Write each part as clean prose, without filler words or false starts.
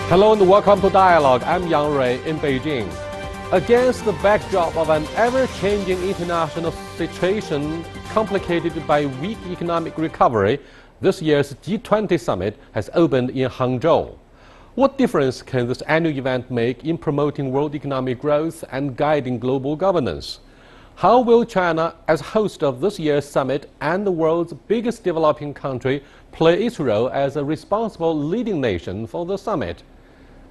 Hello and welcome to Dialogue. I'm Yang Rui in Beijing. Against the backdrop of an ever-changing international situation complicated by weak economic recovery, this year's G20 summit has opened in Hangzhou. What difference can this annual event make in promoting world economic growth and guiding global governance? How will China, as host of this year's summit and the world's biggest developing country, play its role as a responsible leading nation for the summit?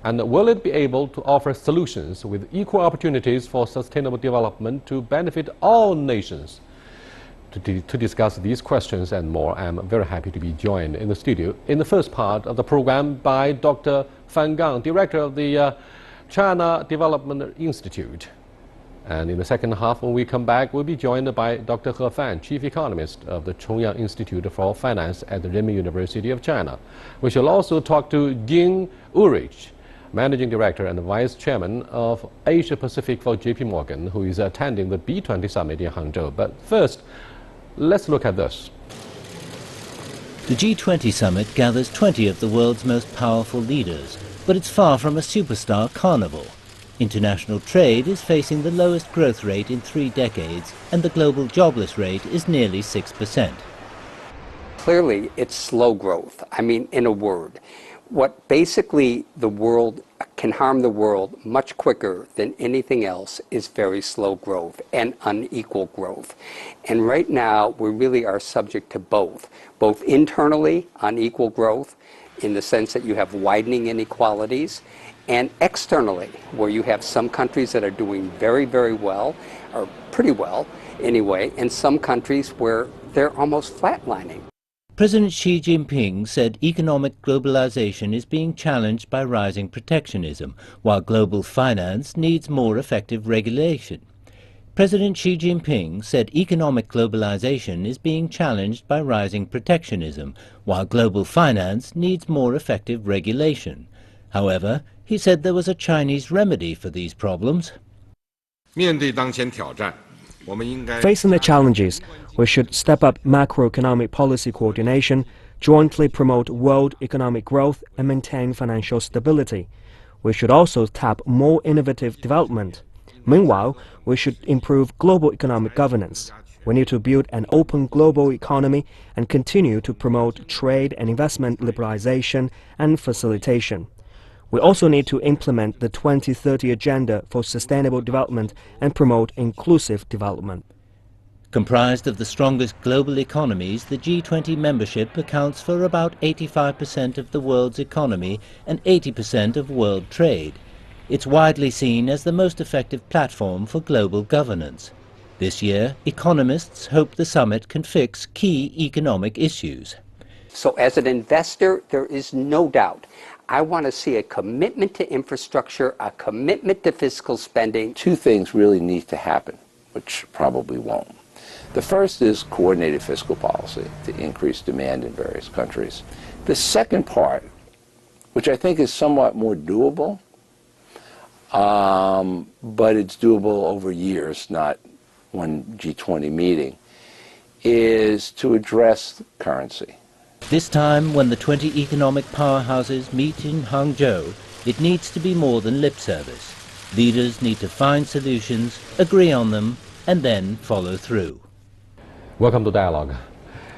And will it be able to offer solutions with equal opportunities for sustainable development to benefit all nations? To discuss these questions and more, I'm very happy to be joined in the studio in the first part of the program by Dr. Fan Gang, Director of the China Development Institute. And in the second half, when we come back, we'll be joined by Dr. He Fan, Chief Economist of the Chongyang Institute for Finance at the Renmin University of China. We shall also talk to Jing Ulrich, Managing Director and Vice Chairman of Asia Pacific for JP Morgan, who is attending the B20 summit in Hangzhou. But first, let's look at this. The G20 summit gathers 20 of the world's most powerful leaders, but it's far from a superstar carnival. International trade is facing the lowest growth rate in 3 decades, and the global jobless rate is nearly 6%. Clearly, it's slow growth. I mean, in a word. What basically the world can harm the world much quicker than anything else is very slow growth and unequal growth. And right now, we really are subject to both internally, unequal growth, in the sense that you have widening inequalities, and externally, where you have some countries that are doing very, very well, or pretty well anyway, and some countries where they're almost flatlining. President Xi Jinping said economic globalization is being challenged by rising protectionism, while global finance needs more effective regulation. President Xi Jinping said economic globalization is being challenged by rising protectionism, while global finance needs more effective regulation. However, he said there was a Chinese remedy for these problems. Facing the challenges, we should step up macroeconomic policy coordination, jointly promote world economic growth, and maintain financial stability. We should also tap more innovative development. Meanwhile, we should improve global economic governance. We need to build an open global economy and continue to promote trade and investment liberalization and facilitation. We also need to implement the 2030 Agenda for Sustainable Development and promote inclusive development. Comprised of the strongest global economies, the G20 membership accounts for about 85% of the world's economy and 80% of world trade. It's widely seen as the most effective platform for global governance. This year, economists hope the summit can fix key economic issues. So as an investor, there is no doubt I want to see a commitment to infrastructure, a commitment to fiscal spending. 2 things really need to happen, which probably won't. The first is coordinated fiscal policy to increase demand in various countries. The second part, which I think is somewhat more doable, but it's doable over years, not one G20 meeting, is to address currency. This time, when the 20 economic powerhouses meet in Hangzhou, it needs to be more than lip service. Leaders need to find solutions, agree on them, and then follow through. Welcome to Dialogue.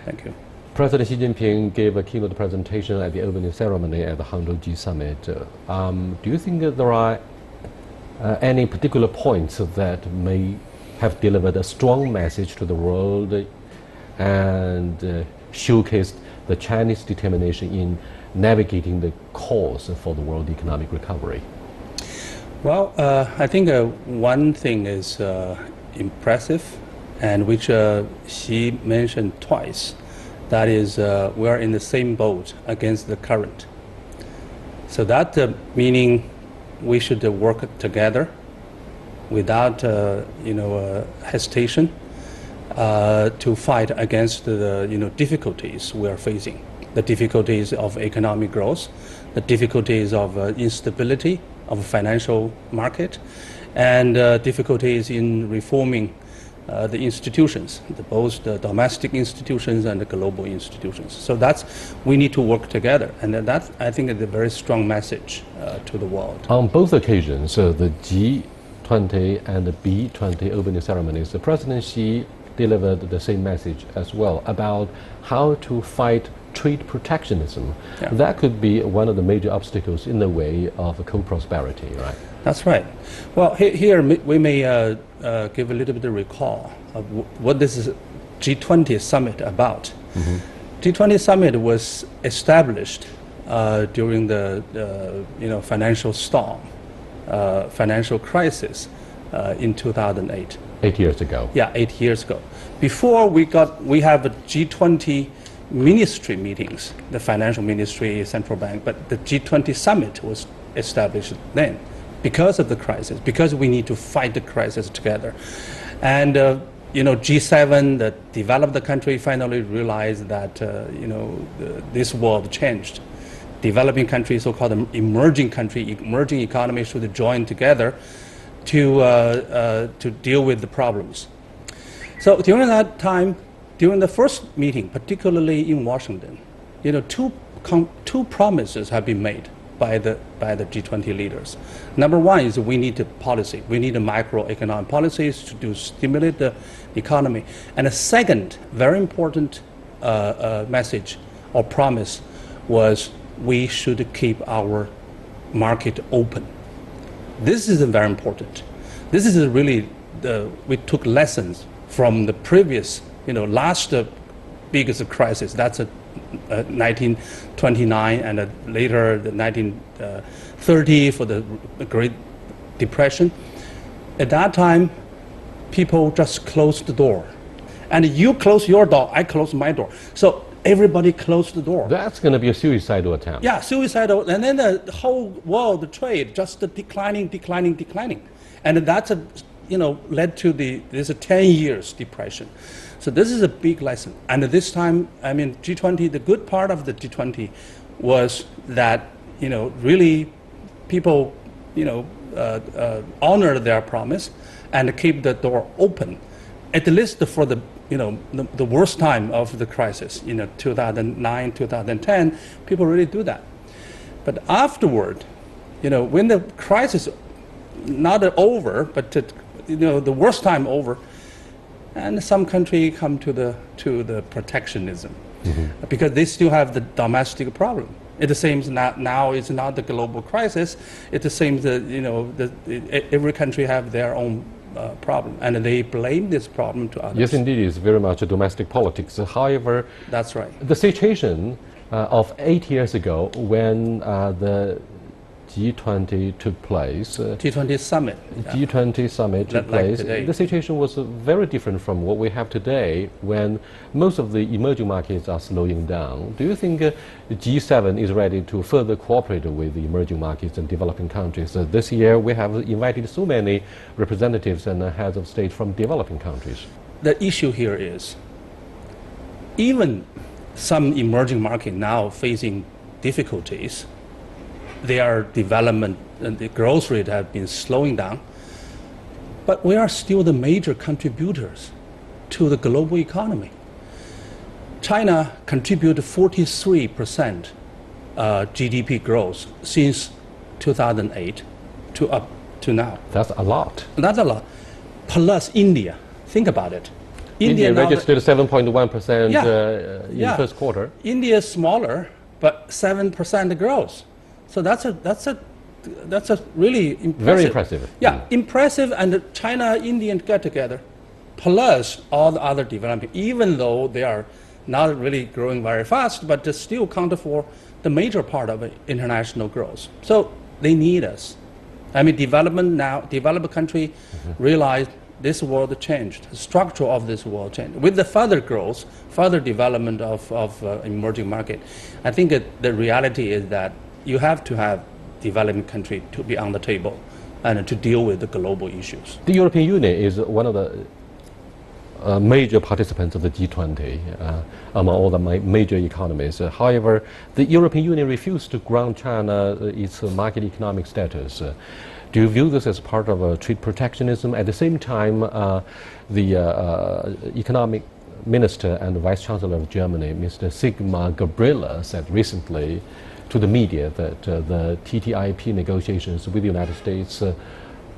Thank you. President Xi Jinping gave a keynote presentation at the opening ceremony at the Hangzhou G Summit. Do you think that there are any particular points that may have delivered a strong message to the world and showcased the Chinese determination in navigating the course for the world economic recovery? Well, I think one thing is impressive, and which Xi mentioned twice. That is, we are in the same boat against the current. So that meaning we should work together without hesitation to fight against the difficulties we are facing, the difficulties of economic growth, the difficulties of instability of financial market, and difficulties in reforming the institutions, both the domestic institutions and the global institutions. So we need to work together, and that I think is a very strong message to the world. On both occasions, the G20 and the B20 opening ceremonies, the President Xi delivered the same message as well about how to fight trade protectionism. Yeah. That could be one of the major obstacles in the way of co-prosperity, right? That's right. Well, here we may give a little bit of recall of what this is G20 summit about. Mm-hmm. G20 summit was established during the financial storm, financial crisis in 2008. 8 years ago. Yeah, 8 years ago. Before we have a G20 ministry meetings, the financial ministry, central bank, but the G20 summit was established then because of the crisis, because we need to fight the crisis together. And G7, the developed country, finally realized that this world changed. Developing countries, so-called emerging economies should join together to deal with the problems. So during that time, during the first meeting, particularly in Washington, two promises have been made by the G20 leaders. Number one is we need a policy. We need a macroeconomic policies to stimulate the economy. And the second very important message or promise was we should keep our market open. This is very important. This is really we took lessons from the previous, last biggest crisis. That's 1929 and later the 1930 for the Great Depression. At that time, people just closed the door. And you close your door, I close my door. So everybody closed the door. That's going to be a suicidal attempt. Yeah, suicidal. And then the whole world trade just declining. And that's led to this 10 years depression. So this is a big lesson. And this time, G20, the good part of the G20 was that, really people, honor their promise and keep the door open, at least for the worst time of the crisis, 2009, 2010, people really do that. But afterward, when the crisis not over, but the worst time over, and some country come to the protectionism, mm-hmm. because they still have the domestic problem. It seems now it's not the global crisis. It seems that every country have their own problem, and they blame this problem to others. Yes, indeed, it's very much a domestic politics. However, that's right. The situation of 8 years ago when the G20 took place. G20 summit. G20 summit took place. The situation was very different from what we have today when most of the emerging markets are slowing down. Do you think G7 is ready to further cooperate with the emerging markets and developing countries? This year we have invited so many representatives and heads of state from developing countries. The issue here is even some emerging markets now facing difficulties, their development and the growth rate have been slowing down, but we are still the major contributors to the global economy. China contributed 43% GDP growth since 2008 to up to now. That's a lot. That's a lot. Plus India. Think about it. India registered 7.1% in the first quarter. India is smaller, but 7% growth. So that's a really impressive. Very impressive. Yeah, impressive, and China, India get together, plus all the other developing, even though they are not really growing very fast, but they still account for the major part of international growth. So they need us. Developed country realize this world changed, the structure of this world changed. With the further growth, further development of emerging market, I think the reality is that you have to have developing country to be on the table and to deal with the global issues. The European Union is one of the major participants of the G20 among all the major economies. However, the European Union refused to grant China its market economic status. Do you view this as part of a trade protectionism? At the same time, the economic minister and vice chancellor of Germany, Mr. Sigmar Gabriel, said recently to the media that the TTIP negotiations with the United States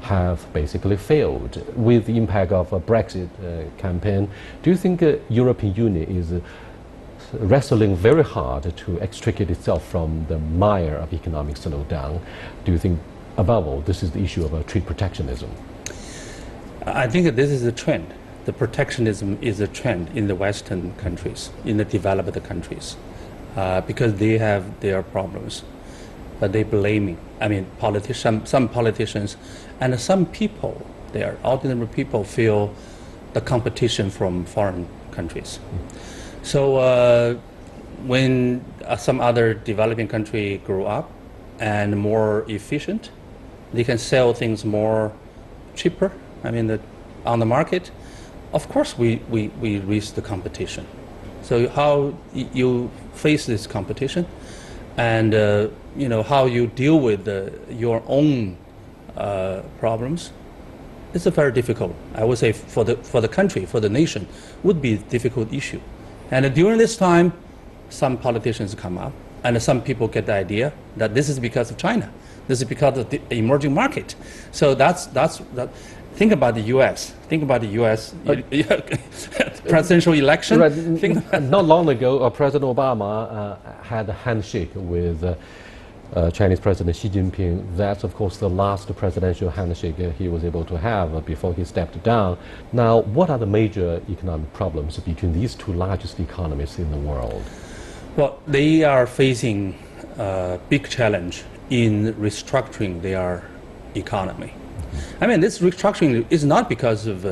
have basically failed with the impact of a Brexit campaign. Do you think European Union is wrestling very hard to extricate itself from the mire of economic slowdown? Do you think, above all, this is the issue of trade protectionism? I think this is a trend. The protectionism is a trend in the Western countries, in the developed countries, because they have their problems. But they blaming, some politicians and some people there, ordinary people, feel the competition from foreign countries. So when some other developing country grow up and more efficient, they can sell things more cheaper, on the market. Of course we risk the competition. So how you face this competition and how you deal with your own problems, it's a very difficult, I would say, for the country, for the nation, would be a difficult issue. And during this time, some politicians come up and some people get the idea that this is because of China. This is because of the emerging market. So that's think about the U.S. Think about the U.S. Presidential election. Right. Not long ago, President Obama had a handshake with Chinese President Xi Jinping. That's, of course, the last presidential handshake he was able to have before he stepped down. Now, what are the major economic problems between these two largest economies in the world? Well, they are facing a big challenge in restructuring their economy. This restructuring is not because of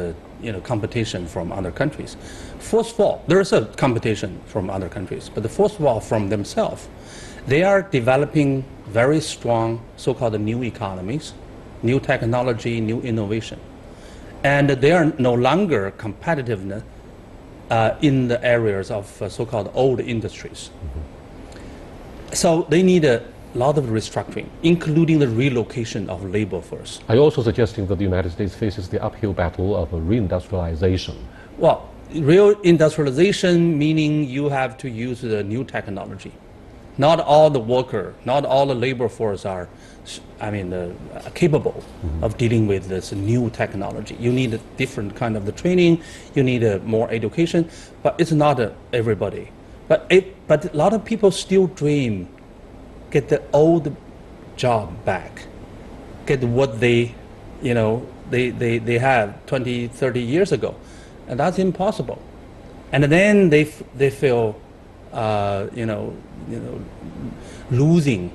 competition from other countries. First of all, there is a competition from other countries, but first of all, from themselves. They are developing very strong so-called new economies, new technology, new innovation. And they are no longer competitive in the areas of so-called old industries. So they need a lot of restructuring, including the relocation of labor force. Are you also suggesting that the United States faces the uphill battle of reindustrialization? Well, real industrialization meaning you have to use the new technology. Not all the worker, not all the labor force are, capable of dealing with this new technology. You need a different kind of the training. You need more education, but it's not everybody. But a lot of people still dream, get the old job back, get what they had 20, 30 years ago, and that's impossible. And then they feel, losing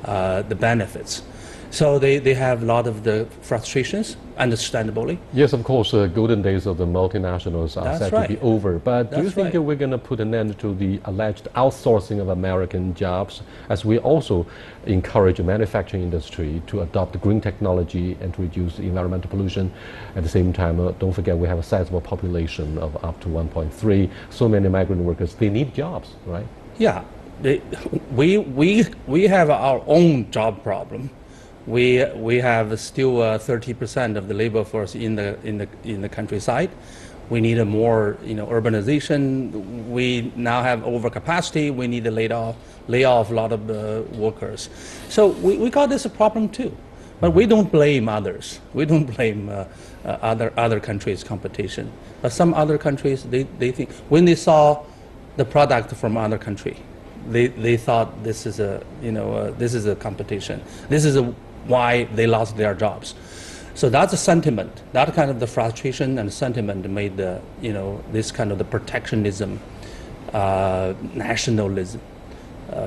the benefits. So they have a lot of the frustrations, understandably. Yes, of course, golden days of the multinationals are said to be over. But do you think we're going to put an end to the alleged outsourcing of American jobs, as we also encourage the manufacturing industry to adopt green technology and to reduce environmental pollution? At the same time, don't forget we have a sizable population of up to 1.3. So many migrant workers, they need jobs, right? Yeah, we have our own job problem. We have still 30% of the labor force in the countryside. We need a more urbanization. We now have overcapacity. We need to lay off a lot of workers. So we got this a problem too, but we don't blame others. We don't blame other countries' competition. But some other countries they think when they saw the product from other country, they thought this is a competition. This is why they lost their jobs. So that's a sentiment. That kind of the frustration and sentiment made this kind of the protectionism, nationalism,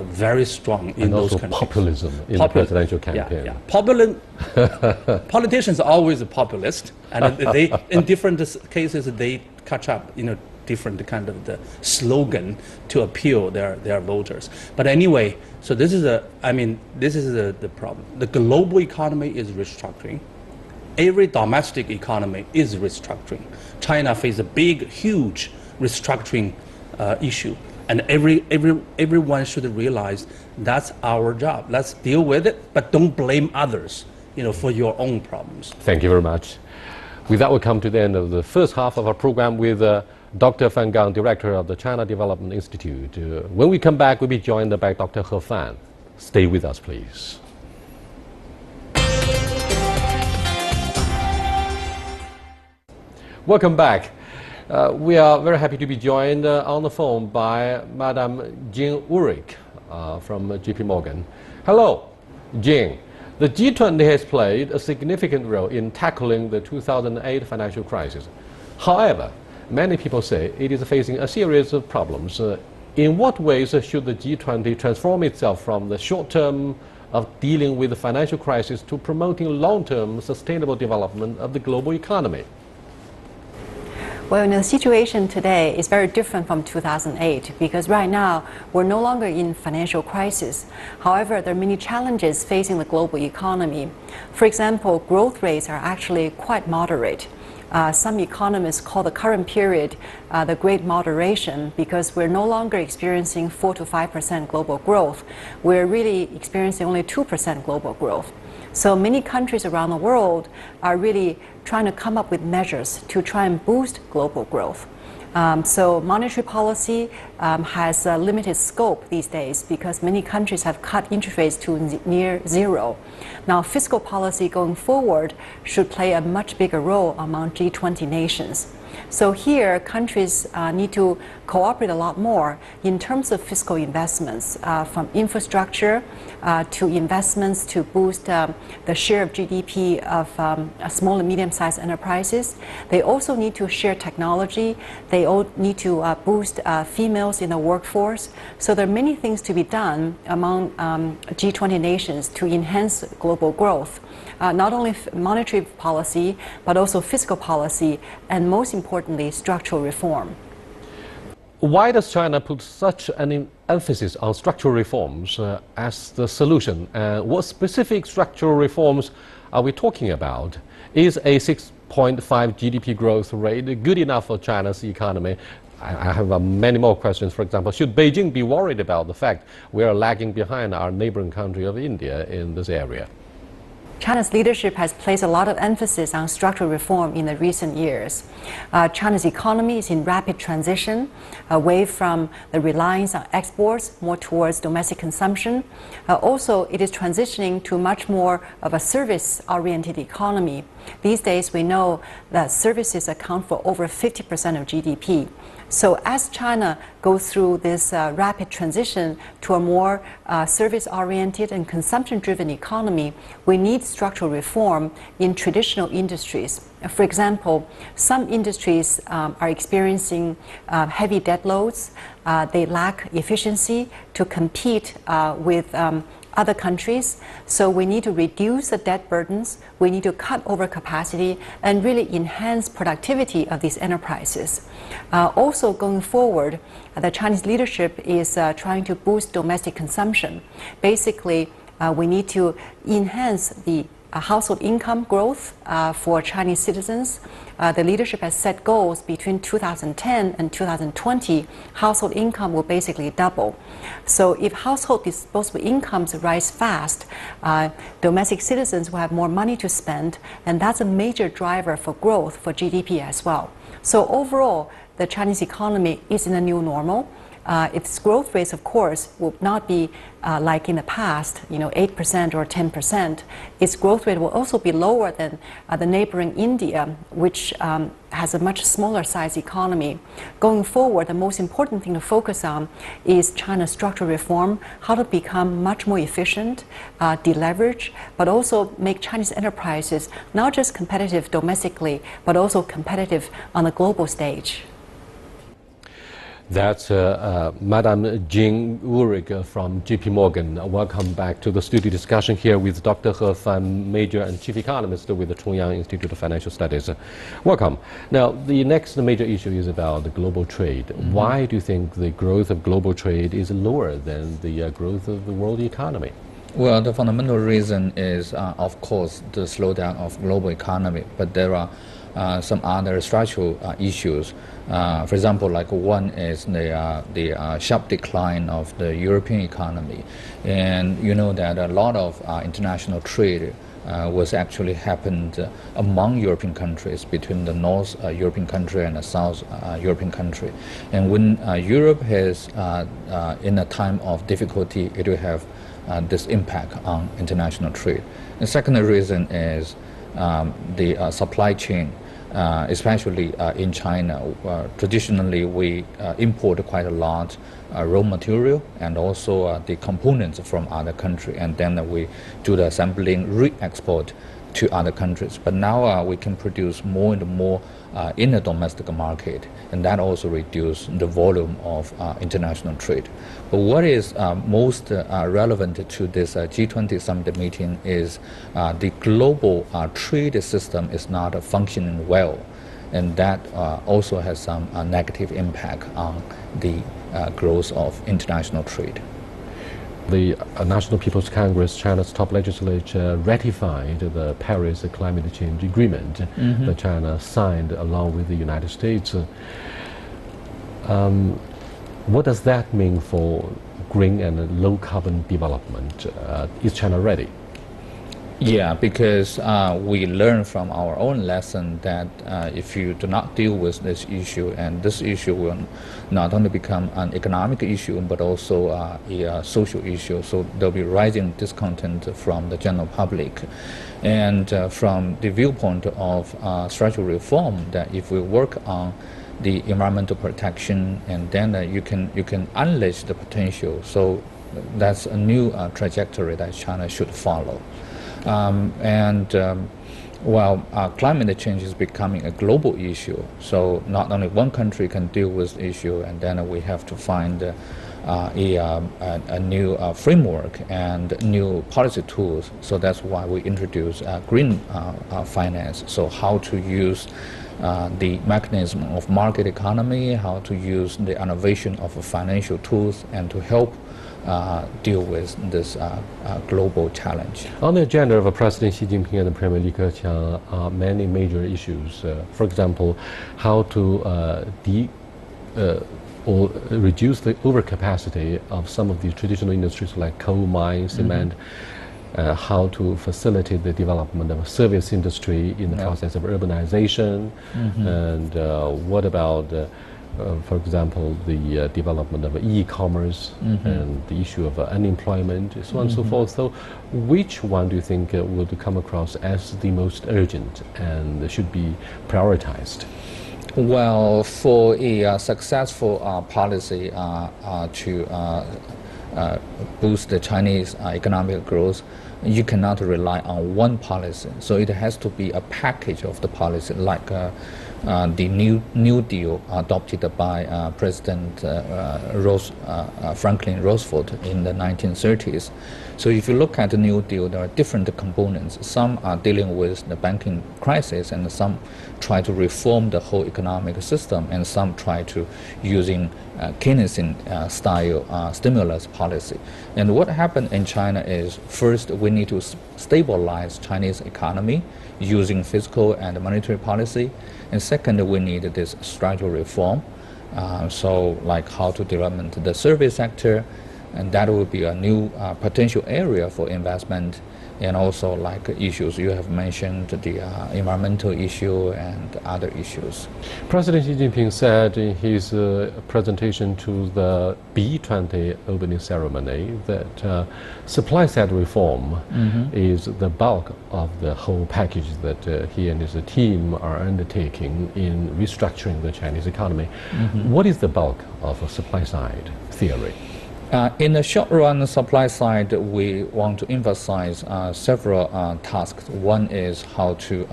very strong in those countries. And also populism in the presidential campaign. Yeah. Politicians are always a populist, and they in different cases they catch up. Different kind of the slogan to appeal their voters. But anyway, so this is the problem. The global economy is restructuring. Every domestic economy is restructuring. China faces a big, huge restructuring issue, and everyone should realize that's our job. Let's deal with it, but don't blame others. for your own problems. Thank you very much. With that, we come to the end of the first half of our program with Dr. Fan Gang, Director of the China Development Institute. When we come back, we'll be joined by Dr. He Fan. Stay with us, please. Welcome back. We are very happy to be joined on the phone by Madam Jing Ulrich from JP Morgan. Hello, Jing. The G20 has played a significant role in tackling the 2008 financial crisis. However, many people say it is facing a series of problems. In what ways should the G20 transform itself from the short term of dealing with the financial crisis to promoting long-term sustainable development of the global economy? Well, the situation today is very different from 2008 because right now we're no longer in financial crisis. However, there are many challenges facing the global economy. For example, growth rates are actually quite moderate. Some economists call the current period the Great Moderation because we're no longer experiencing 4 to 5% global growth. We're really experiencing only 2% global growth. So many countries around the world are really trying to come up with measures to try and boost global growth. So monetary policy has a limited scope these days because many countries have cut interest rates to near zero. Now, fiscal policy going forward should play a much bigger role among G20 nations. So here, countries need to cooperate a lot more in terms of fiscal investments, from infrastructure to investments to boost the share of GDP of small and medium-sized enterprises. They also need to share technology. They all need to boost females in the workforce. So there are many things to be done among G20 nations to enhance global growth. Not only monetary policy, but also fiscal policy, and most importantly, structural reform. Why does China put such an emphasis on structural reforms as the solution? What specific structural reforms are we talking about? Is a 6.5 GDP growth rate good enough for China's economy? I have many more questions. For example, should Beijing be worried about the fact we are lagging behind our neighboring country of India in this area? China's leadership has placed a lot of emphasis on structural reform in the recent years. China's economy is in rapid transition away from the reliance on exports, more towards domestic consumption. Also, it is transitioning to much more of a service-oriented economy. These days, we know that services account for over 50% of GDP. So as China goes through this rapid transition to a more service-oriented and consumption-driven economy, we need structural reform in traditional industries. For example, some industries are experiencing heavy debt loads. They lack efficiency to compete with other countries. So we need to reduce the debt burdens, we need to cut overcapacity, and really enhance productivity of these enterprises. Also going forward, the Chinese leadership is trying to boost domestic consumption. Basically, we need to enhance the household income growth for Chinese citizens. The leadership has set goals between 2010 and 2020. Household income will basically double. So if household disposable incomes rise fast, domestic citizens will have more money to spend, and that's a major driver for growth for GDP as well. So overall, the Chinese economy is in a new normal. Its growth rates, of course, will not be like in the past, 8% or 10%. Its growth rate will also be lower than the neighboring India, which has a much smaller size economy. Going forward, the most important thing to focus on is China's structural reform, how to become much more efficient, deleverage, but also make Chinese enterprises not just competitive domestically, but also competitive on the global stage. That's Madam Jing Ulrich from JP Morgan. Welcome back to the studio discussion here with Dr. He Fan, Major and Chief Economist with the Chongyang Institute of Financial Studies. Welcome. Now, the next major issue is about the global trade. Mm-hmm. Why do you think the growth of global trade is lower than the growth of the world economy? Well, the fundamental reason is, of course, the slowdown of global economy, but there are some other structural issues. For example, like one is the sharp decline of the European economy. And you know that a lot of international trade was actually happened among European countries, between the North European country and the South European country. And when Europe is in a time of difficulty, it will have this impact on international trade. The second reason is the supply chain, especially in China. Traditionally, we import quite a lot raw material and also the components from other countries, and then we do the assembling, re-export to other countries. But now we can produce more and more in the domestic market, and that also reduces the volume of international trade. But what is most relevant to this G20 summit meeting is the global trade system is not functioning well, and that also has some negative impact on the growth of international trade. The National People's Congress, China's top legislature, ratified the Paris Climate Change Agreement that China signed along with the United States. What does that mean for green and low carbon development? Is China ready? Yeah, because we learned from our own lesson that if you do not deal with this issue, and this issue will not only become an economic issue, but also a social issue. So there'll be rising discontent from the general public. And from the viewpoint of structural reform, that if we work on the environmental protection, and then you can unleash the potential. So that's a new trajectory that China should follow. While climate change is becoming a global issue, so not only one country can deal with the issue, and then we have to find a new framework and new policy tools. So that's why we introduce green finance. So how to use the mechanism of market economy, how to use the innovation of financial tools, and to help deal with this global challenge. On the agenda of President Xi Jinping and Premier Li Keqiang are many major issues. For example, how to or reduce the overcapacity of some of the traditional industries like coal mines, cement, how to facilitate the development of a service industry in the process of urbanization, and what about for example, the development of e-commerce and the issue of unemployment, so on and so forth. So which one do you think would come across as the most urgent and should be prioritized? Well, for a successful policy to boost the Chinese economic growth, you cannot rely on one policy. So it has to be a package of the policy, like the New Deal adopted by President Franklin Roosevelt in the 1930s. So if you look at the New Deal, there are different components. Some are dealing with the banking crisis, and some try to reform the whole economic system, and some try to using Keynesian style stimulus policy. And what happened in China is, first we need to stabilize Chinese economy using fiscal and monetary policy, and second we need this structural reform. So like how to develop the service sector, and that will be a new potential area for investment, and also like issues you have mentioned, the environmental issue and other issues. President Xi Jinping said in his presentation to the B20 opening ceremony that supply side reform is the bulk of the whole package that he and his team are undertaking in restructuring the Chinese economy. What is the bulk of a supply side theory? In the short run, supply side, we want to emphasize several tasks. One is how to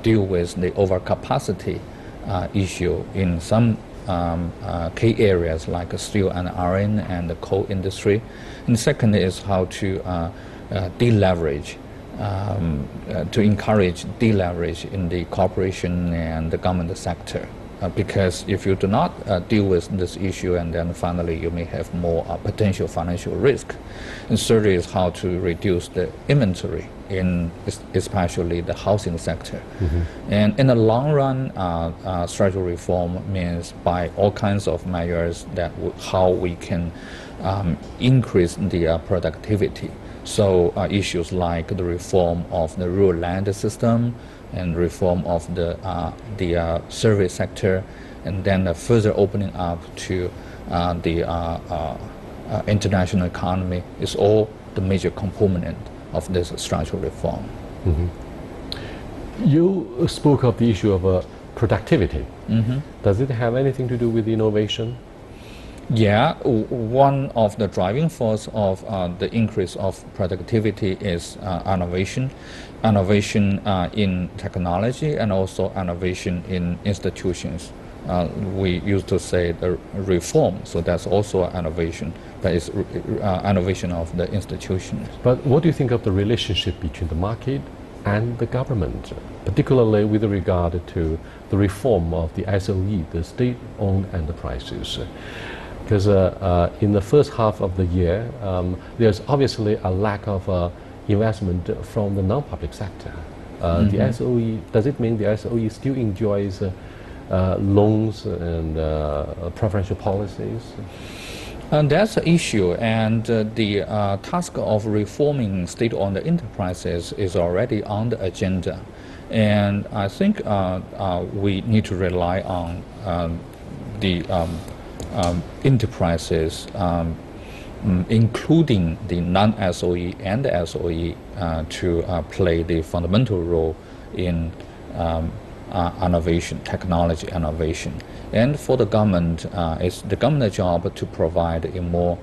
deal with the overcapacity issue in some key areas like steel and iron and the coal industry. And second is how to deleverage, to encourage deleverage in the corporation and the government sector. Because if you do not deal with this issue, and then finally you may have more potential financial risk. And thirdly is how to reduce the inventory in especially the housing sector. And in the long run, structural reform means by all kinds of measures that how we can increase the productivity. So issues like the reform of the rural land system and reform of the service sector, and then further opening up to the international economy is all the major component of this structural reform. You spoke of the issue of productivity. Does it have anything to do with innovation? Yeah, one of the driving force of the increase of productivity is innovation in technology and also innovation in institutions. We used to say the reform, so that's also innovation, but it's innovation of the institutions. But what do you think of the relationship between the market and the government, particularly with regard to the reform of the SOE, the state-owned enterprises? Because in the first half of the year, there's obviously a lack of investment from the non-public sector. The SOE, does it mean the SOE still enjoys loans and preferential policies? And that's the issue, and the task of reforming state-owned enterprises is already on the agenda. And I think we need to rely on the enterprises, including the non-SOE and the SOE, to play the fundamental role in innovation, technology innovation. And for the government, it's the government's job to provide a more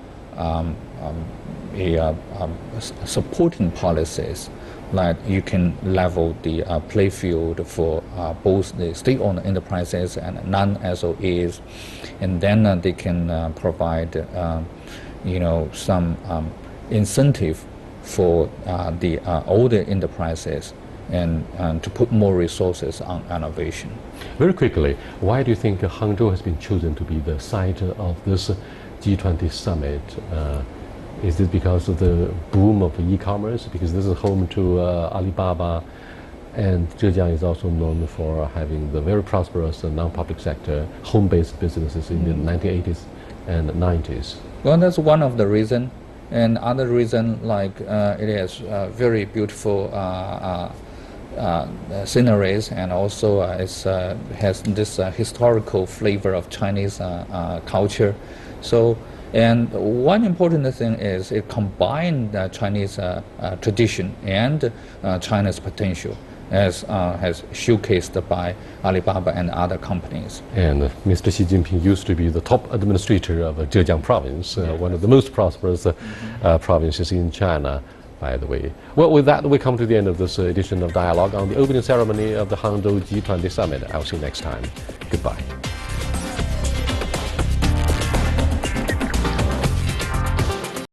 supporting policies, like you can level the play field for both the state-owned enterprises and non-SOEs, and then they can provide some incentive for the older enterprises and to put more resources on innovation. Very quickly, why do you think Hangzhou has been chosen to be the site of this G20 summit? Is this because of the boom of e-commerce? Because this is home to Alibaba, and Zhejiang is also known for having the very prosperous non-public sector, home-based businesses in the 1980s and 90s. Well, that's one of the reasons. And other reason, like it is very beautiful sceneries, and also it has this historical flavor of Chinese culture. So, and one important thing is it combines Chinese tradition and China's potential, as has showcased by Alibaba and other companies. And Mr. Xi Jinping used to be the top administrator of Zhejiang province, one of the most prosperous provinces in China, by the way. Well, with that, we come to the end of this edition of Dialogue on the opening ceremony of the Hangzhou G20 Summit. I'll see you next time. Goodbye.